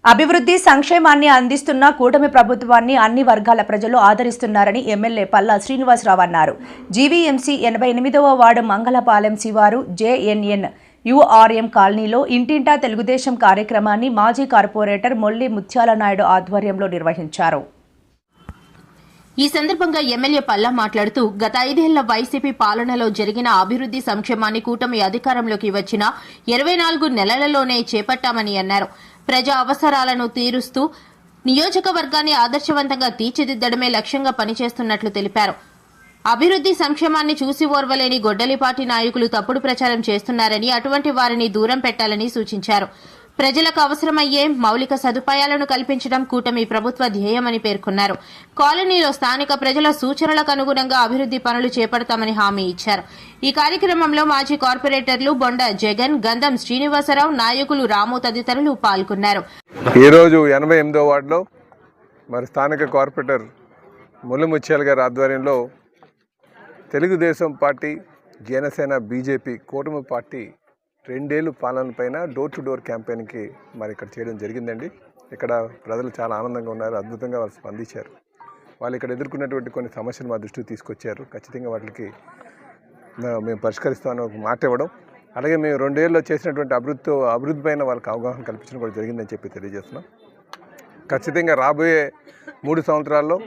అభివృద్ధి సంక్షేమాన్ని అందిస్తున్న కూటమి ప్రభుత్వాన్ని అన్ని వర్గాల ప్రజలు ఆదరిస్తున్నారని ఎమ్మెల్యే పల్లా శ్రీనివాసరావు అన్నారు. జీవీఎంసీ 88వ వార్డు మంగళపాలెం శివారు జేఎన్ఎన్ యుఆర్ఎం కాలనీలో ఇంటింటా తెలుగుదేశం కార్యక్రమాన్ని మాజీ కార్పొరేటర్ మొల్లి ముత్యాల నాయుడు ఆధ్వర్యంలో నిర్వహించారు. ఈ సందర్భంగా ఎమ్మెల్యే పల్లా మాట్లాడుతూ గత 5 ఏళ్ల వైసీపీ పాలనలో జరిగిన అభివృద్ధి సంక్షేమాన్ని కూటమి అధికారంలోకి వచ్చిన 24 నెలలలోనే చేపట్టామని అన్నారు. ప్రజా అవసరాలను తీరుస్తూ నియోజకవర్గాన్ని ఆదర్శవంతంగా తీర్చిదిద్దడమే లక్ష్యంగా పనిచేస్తున్నట్లు తెలిపారు. అభివృద్ధి సంక్షేమాన్ని చూసి ఓర్వలేని గొడ్డలిపాటి నాయకులు తప్పుడు ప్రచారం చేస్తున్నారని, అటువంటి వారిని దూరం పెట్టాలని సూచించారు. ప్రజలకు అవసరమయ్యే మౌలిక సదుపాయాలను కల్పించడం కూటమి ప్రభుత్వ ధ్యేయమని పేర్కొన్నారు. కాలనీలో స్థానిక ప్రజల సూచనలకు అనుగుణంగా అభివృద్ధి పనులు చేపడతామని హామీ ఇచ్చారు. ఈ కార్యక్రమంలో మాజీ కార్పొరేటర్లు బొండ జగన్, గంధం శ్రీనివాసరావు, నాయకులు రాము తదితరులు పాల్గొన్నారు. ఈరోజు 88వ వార్డులో మరి స్థానిక కార్పొరేటర్ మొల్లి ముత్యాల గారి ఆధ్వర్యంలో తెలుగుదేశం పార్టీ, జనసేన, బీజేపీ కూటమి పార్టీ 2 ఏళ్ల పాలన పైన డోర్ టు డోర్ క్యాంపెయిన్కి మరి ఇక్కడ చేయడం జరిగిందండి. ఇక్కడ ప్రజలు చాలా ఆనందంగా ఉన్నారు, అద్భుతంగా వాళ్ళు స్పందించారు. వాళ్ళు ఇక్కడ ఎదుర్కొన్నటువంటి కొన్ని సమస్యలు మా దృష్టికి తీసుకొచ్చారు. ఖచ్చితంగా వాటికి మేము పరిష్కరిస్తామని ఒక మాట ఇవ్వడం, అలాగే మేము 2 ఏళ్ళలో చేసినటువంటి అభివృద్ధి పైన వాళ్ళకి అవగాహన కల్పించడం కూడా జరిగిందని చెప్పి తెలియజేస్తున్నాం. ఖచ్చితంగా రాబోయే 3 సంవత్సరాల్లో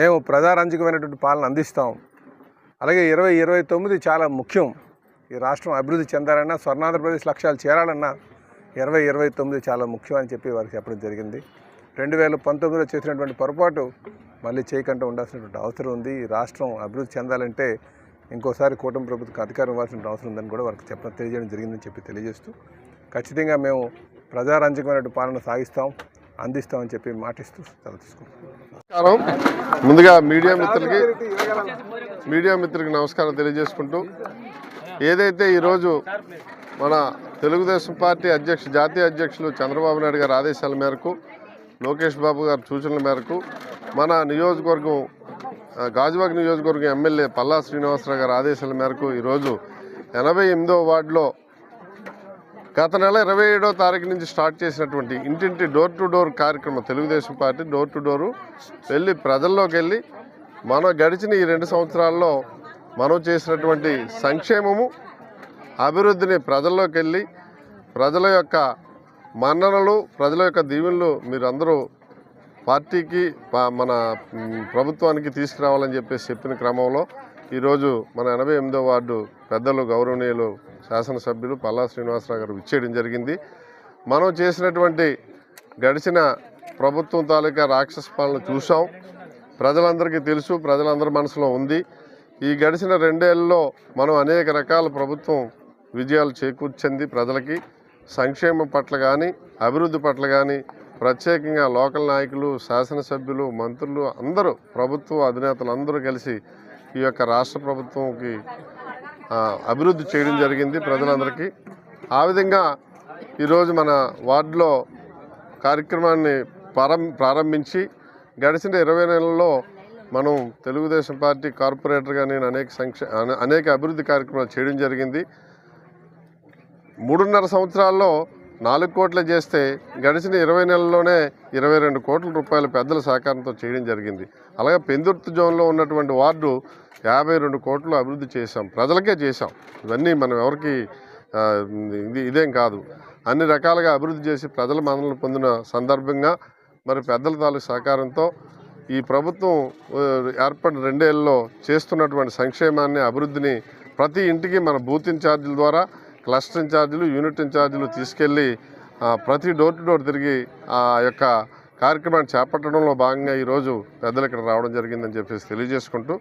మేము ప్రజారంజకమైనటువంటి పాలన అందిస్తాం. అలాగే 2029 చాలా ముఖ్యం. ఈ రాష్ట్రం అభివృద్ధి చెందాలన్నా, స్వర్ణాంధ్రప్రదేశ్ లక్ష్యాలు చేరాలన్నా 2029 చాలా ముఖ్యం అని చెప్పి వారికి చెప్పడం జరిగింది. 2019లో చేసినటువంటి పొరపాటు మళ్ళీ చేయకుండా ఉండాల్సినటువంటి అవసరం ఉంది. ఈ రాష్ట్రం అభివృద్ధి చెందాలంటే ఇంకోసారి కూటమి ప్రభుత్వం అధికారం ఇవ్వాల్సిన అవసరం ఉందని కూడా వారికి తెలియజేయడం జరిగిందని చెప్పి తెలియజేస్తూ, ఖచ్చితంగా మేము ప్రజారంజకమైనటువంటి పాలన సాగిస్తాం, అందిస్తామని చెప్పి మాటిస్తూ సెలవు తీసుకుంటాం. ముందుగా మీడియా మిత్రులకి నమస్కారం తెలియజేసుకుంటూ, ఏదైతే ఈరోజు మన తెలుగుదేశం పార్టీ జాతీయ అధ్యక్షులు చంద్రబాబు నాయుడు గారి ఆదేశాల మేరకు, లోకేష్ బాబు గారి సూచనల మేరకు మన నియోజకవర్గం గాజువాక నియోజకవర్గం ఎమ్మెల్యే పల్లా శ్రీనివాసరావు గారి ఆదేశాల మేరకు ఈరోజు 88వ వార్డులో గత నెల 27వ తారీఖు నుంచి స్టార్ట్ చేసినటువంటి ఇంటింటి డోర్ టు డోర్ కార్యక్రమం, Telugu Desam party door to door వెళ్ళి ప్రజల్లోకి వెళ్ళి మనం గడిచిన ఈ 2 సంవత్సరాల్లో మనం చేసినటువంటి సంక్షేమము, అభివృద్ధిని ప్రజల్లోకి వెళ్ళి ప్రజల యొక్క మన్ననలు, ప్రజల యొక్క దీవెనలు మీరందరూ పార్టీకి, మన ప్రభుత్వానికి తీసుకురావాలని చెప్పిన క్రమంలో ఈరోజు మన 88వ వార్డు పెద్దలు, గౌరవనీయులు శాసనసభ్యులు పల్లా శ్రీనివాసరావు గారు విచ్చేయడం జరిగింది. మనం చేసినటువంటి గడిచిన ప్రభుత్వం తాలూకా రాక్షస పాలన చూసాం. ప్రజలందరికీ తెలుసు, ప్రజలందరి మనసులో ఉంది. ఈ గడిచిన 2 ఏళ్లలో మనం అనేక రకాల ప్రభుత్వం విజయాలు చేకూర్చింది. ప్రజలకి సంక్షేమం పట్ల కానీ, అభివృద్ధి పట్ల కానీ, ప్రత్యేకంగా లోకల్ నాయకులు, శాసనసభ్యులు, మంత్రులు అందరూ, ప్రభుత్వ అధినేతలు అందరూ కలిసి ఈ యొక్క రాష్ట్ర ప్రభుత్వంకి అభివృద్ధి చేయడం జరిగింది ప్రజలందరికీ. ఆ విధంగా ఈరోజు మన వార్డులో కార్యక్రమాన్ని ప్రారంభించి గడిచిన 20 నెలల్లో మనం తెలుగుదేశం పార్టీ కార్పొరేటర్గా నేను అనేక అభివృద్ధి కార్యక్రమాలు చేయడం జరిగింది. 3.5 సంవత్సరాల్లో 4 కోట్లు చేస్తే గడిచిన 20 నెలల్లోనే 22 కోట్ల రూపాయల పెద్దల సహకారంతో చేయడం జరిగింది. అలాగే పెందుర్తి జోన్లో ఉన్నటువంటి వార్డు 52 కోట్లు అభివృద్ధి చేశాం, ప్రజలకే చేశాం. ఇవన్నీ మనం ఎవరికి ఇదేం కాదు. అన్ని రకాలుగా అభివృద్ధి చేసి ప్రజల మన్ననలు పొందిన సందర్భంగా మరి పెద్దల తాలూకు సహకారంతో ఈ ప్రభుత్వం ఏర్పడిన 2 ఏళ్లలో చేస్తున్నటువంటి సంక్షేమాన్ని, అభివృద్ధిని ప్రతి ఇంటికి మన బూత్ ఇన్ఛార్జీల ద్వారా క్లస్టర్ ఇన్ఛార్జీలు, యూనిట్ ఇన్ఛార్జీలు తీసుకెళ్ళి ప్రతి డోర్ టు డోర్ తిరిగి ఆ యొక్క కార్యక్రమాన్ని చేపట్టడంలో భాగంగా ఈరోజు పెద్దలు ఇక్కడ రావడం జరిగిందని చెప్పేసి తెలియజేసుకుంటూ